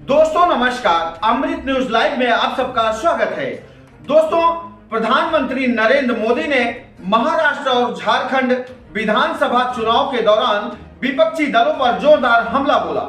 दोस्तों नमस्कार, अमृत news live में आप सबका स्वागत है। दोस्तों, प्रधानमंत्री नरेंद्र मोदी ने महाराष्ट्र और झारखंड विधानसभा चुनाव के दौरान विपक्षी दलों पर जोरदार हमला बोला।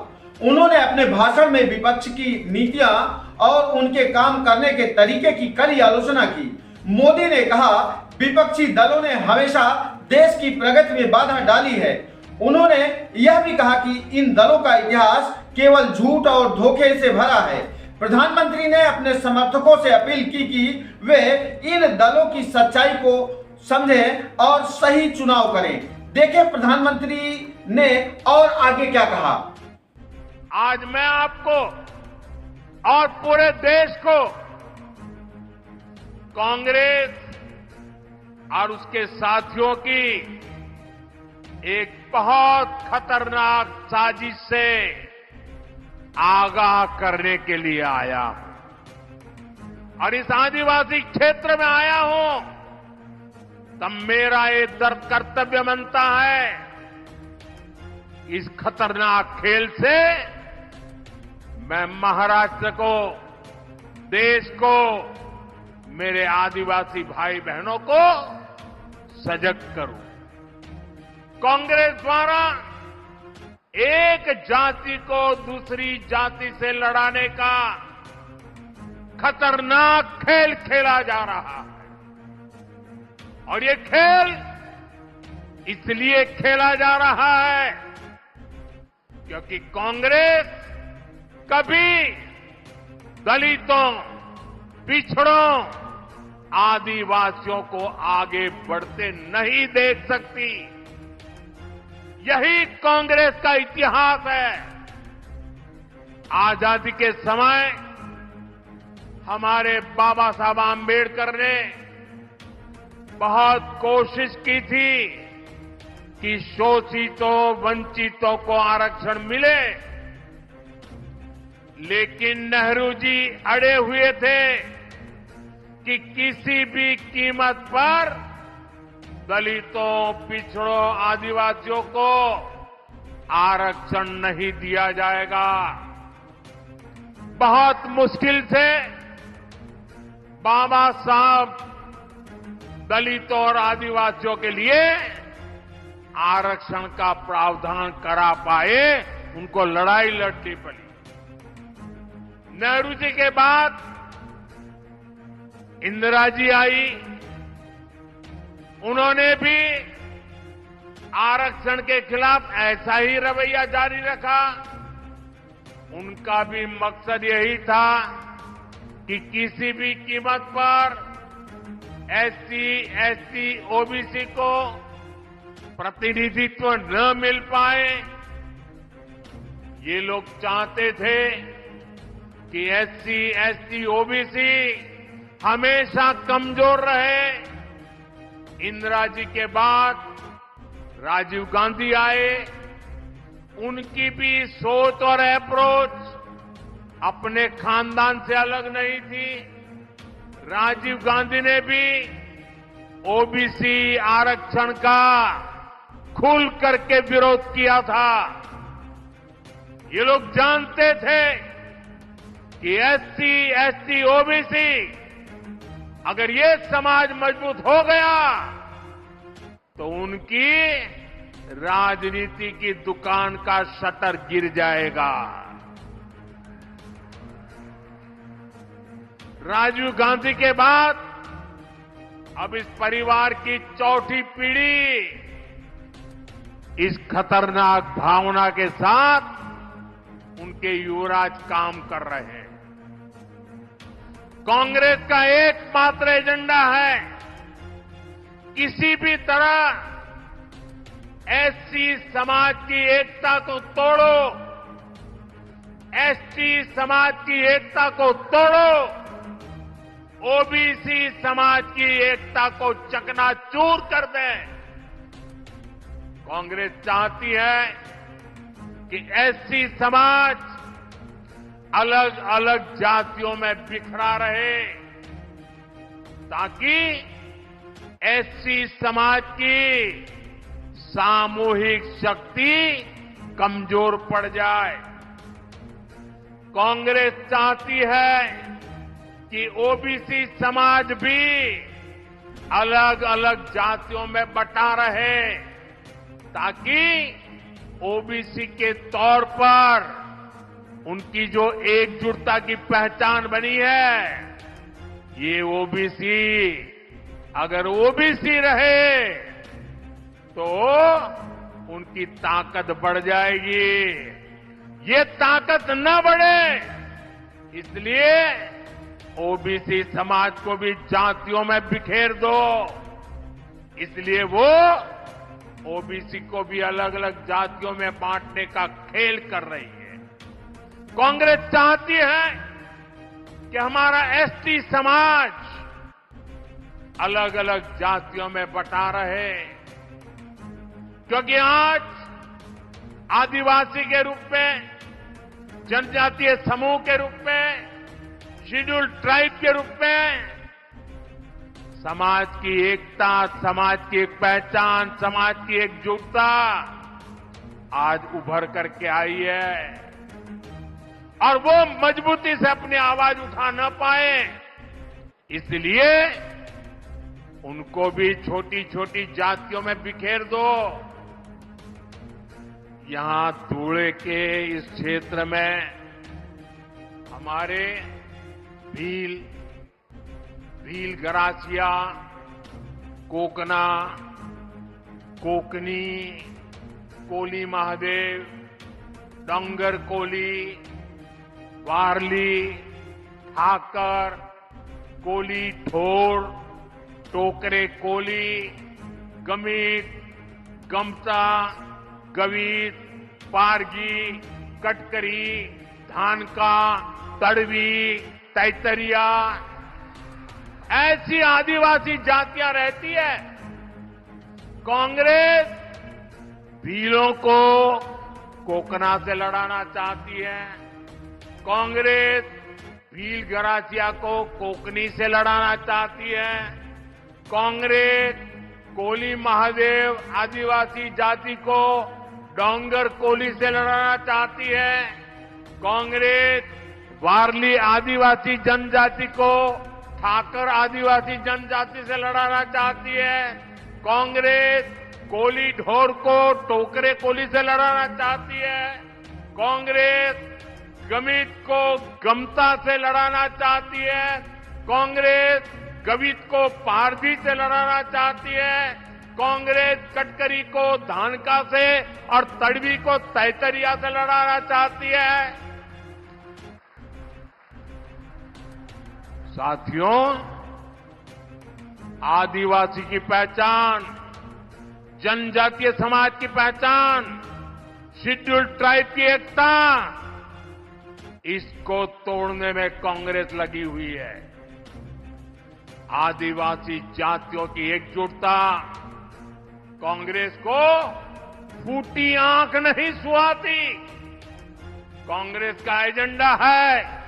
उन्होंने अपने भाषण में विपक्ष की नीतियां और उनके काम करने के तरीके की कड़ी आलोचना की। मोदी ने कहा, विपक्षी दलों ने हमेशा देश की प्रगति में बाधा डाली है। उन्होंने यह भी कहा कि इन दलों का इतिहास केवल झूठ और धोखे से भरा है। प्रधानमंत्री ने अपने समर्थकों से अपील की कि वे इन दलों की सच्चाई को समझें और सही चुनाव करें। देखें प्रधानमंत्री ने और आगे क्या कहा। आज मैं आपको और पूरे देश को कांग्रेस और उसके साथियों की एक बहुत खतरनाक साजिश से आगाह करने के लिए आया हूं और इस आदिवासी क्षेत्र में आया हूं तब मेरा ये दर्द कर्तव्य बनता है। इस खतरनाक खेल से मैं महाराष्ट्र को, देश को, मेरे आदिवासी भाई बहनों को सजग करूं। कांग्रेस द्वारा एक जाति को दूसरी जाति से लड़ाने का खतरनाक खेल खेला जा रहा है और ये खेल इसलिए खेला जा रहा है क्योंकि कांग्रेस कभी दलितों, पिछड़ों, आदिवासियों को आगे बढ़ते नहीं देख सकती। यही कांग्रेस का इतिहास है। आजादी के समय हमारे बाबा साहब आंबेडकर ने बहुत कोशिश की थी कि शोषितों, वंचितों को आरक्षण मिले, लेकिन नेहरू जी अड़े हुए थे कि किसी भी कीमत पर दलितों, पिछड़ों, आदिवासियों को आरक्षण नहीं दिया जाएगा। बहुत मुश्किल से बाबा साहब दलितों और आदिवासियों के लिए आरक्षण का प्रावधान करा पाए, उनको लड़ाई लड़नी पड़ी। नेहरू जी के बाद इंदिरा जी आई, उन्होंने भी आरक्षण के खिलाफ ऐसा ही रवैया जारी रखा। उनका भी मकसद यही था कि किसी भी कीमत पर एससी, एसटी, ओबीसी को प्रतिनिधित्व न मिल पाए। ये लोग चाहते थे कि एससी, एसटी, ओबीसी हमेशा कमजोर रहे। इंदिरा जी के बाद राजीव गांधी आए, उनकी भी सोच और अप्रोच अपने खानदान से अलग नहीं थी। राजीव गांधी ने भी ओबीसी आरक्षण का खुल करके विरोध किया था। ये लोग जानते थे कि एससी, एसटी, ओबीसी अगर ये समाज मजबूत हो गया तो उनकी राजनीति की दुकान का शटर गिर जाएगा। राजीव गांधी के बाद अब इस परिवार की चौथी पीढ़ी इस खतरनाक भावना के साथ उनके युवराज काम कर रहे हैं। कांग्रेस का एकमात्र एजेंडा है किसी भी तरह एससी समाज की एकता को तोड़ो, एसटी समाज की एकता को तोड़ो, ओबीसी समाज की एकता को चकनाचूर कर दें। कांग्रेस चाहती है कि एससी समाज अलग अलग जातियों में बिखरा रहे ताकि एससी समाज की सामूहिक शक्ति कमजोर पड़ जाए। कांग्रेस चाहती है कि ओबीसी समाज भी अलग अलग जातियों में बटा रहे, ताकि ओबीसी के तौर पर उनकी जो एकजुटता की पहचान बनी है, ये ओबीसी अगर ओबीसी रहे तो उनकी ताकत बढ़ जाएगी। ये ताकत न बढ़े, इसलिए ओबीसी समाज को भी जातियों में बिखेर दो। इसलिए वो ओबीसी को भी अलग अलग जातियों में बांटने का खेल कर रही है। कांग्रेस चाहती है कि हमारा एसटी समाज अलग अलग जातियों में बटा रहे, क्योंकि आज आदिवासी के रूप में, जनजातीय समूह के रूप में, शेड्यूल्ड ट्राइब के रूप में समाज की एकता, समाज की एक पहचान, समाज की एकजुटता आज उभर करके आई है, और वो मजबूती से अपनी आवाज उठा न पाए, इसलिए उनको भी छोटी छोटी जातियों में बिखेर दो। यहां धुले के इस क्षेत्र में हमारे भील गरासिया, कोकना, कोकनी, कोली महादेव, डोंगर कोली, वारली, ठाकर, कोली ठोर, टोकरे कोली, गमीत, गमता, गवीत, पारगी, कटकरी, धानका, तड़वी, तैतरिया, ऐसी आदिवासी जातियां रहती है। कांग्रेस भीलों को कोकना से लड़ाना चाहती है, कांग्रेस भील गरासिया को कोकनी से लड़ाना चाहती है, कांग्रेस कोली महादेव आदिवासी जाति को डोंगर कोली से लड़ाना चाहती है, कांग्रेस वारली आदिवासी जनजाति को ठाकर आदिवासी जनजाति से लड़ाना चाहती है, कांग्रेस कोली ढोर को टोकरे कोली से लड़ाना चाहती है, कांग्रेस गमित को गमता से लड़ाना चाहती है, कांग्रेस गवित को पारधी से लड़ाना चाहती है, कांग्रेस कटकरी को धानका से और तड़वी को तैतरिया से लड़ाना चाहती है। साथियों, आदिवासी की पहचान, जनजातीय समाज की पहचान, शेड्यूल्ड ट्राइब की एकता, इसको तोड़ने में कांग्रेस लगी हुई है। आदिवासी जातियों की एकजुटता कांग्रेस को फूटी आंख नहीं सुहाती। कांग्रेस का एजेंडा है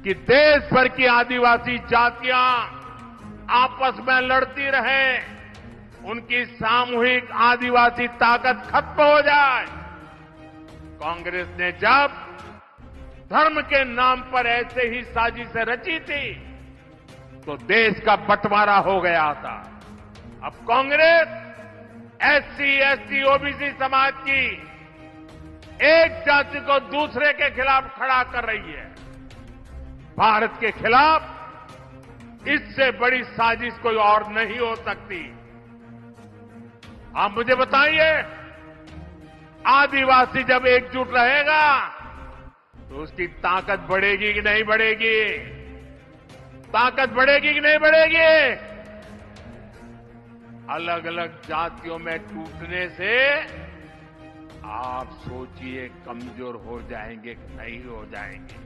कि देश भर की आदिवासी जातियां आपस में लड़ती रहें, उनकी सामूहिक आदिवासी ताकत खत्म हो जाए। कांग्रेस ने जब धर्म के नाम पर ऐसे ही साजिशें रची थी तो देश का बंटवारा हो गया था। अब कांग्रेस एससी, एसटी, ओबीसी समाज की एक जाति को दूसरे के खिलाफ खड़ा कर रही है। भारत के खिलाफ इससे बड़ी साजिश कोई और नहीं हो सकती। आप मुझे बताइए, आदिवासी जब एकजुट रहेगा तो उसकी ताकत बढ़ेगी कि नहीं बढ़ेगी? ताकत बढ़ेगी कि नहीं बढ़ेगी? अलग अलग जातियों में टूटने से आप सोचिए कमजोर हो जाएंगे कि नहीं हो जाएंगे।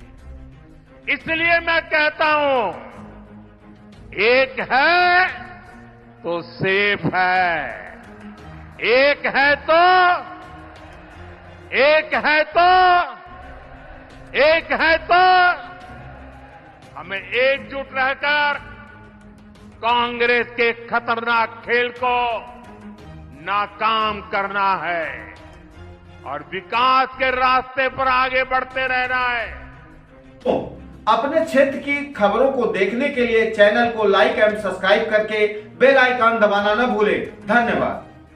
इसलिए मैं कहता हूं, एक है तो सेफ है, एक है तो हमें एकजुट रहकर कांग्रेस के खतरनाक खेल को नाकाम करना है और विकास के रास्ते पर आगे बढ़ते रहना है। तो अपने क्षेत्र की खबरों को देखने के लिए चैनल को लाइक एंड सब्सक्राइब करके बेल आइकन दबाना न भूलें। धन्यवाद।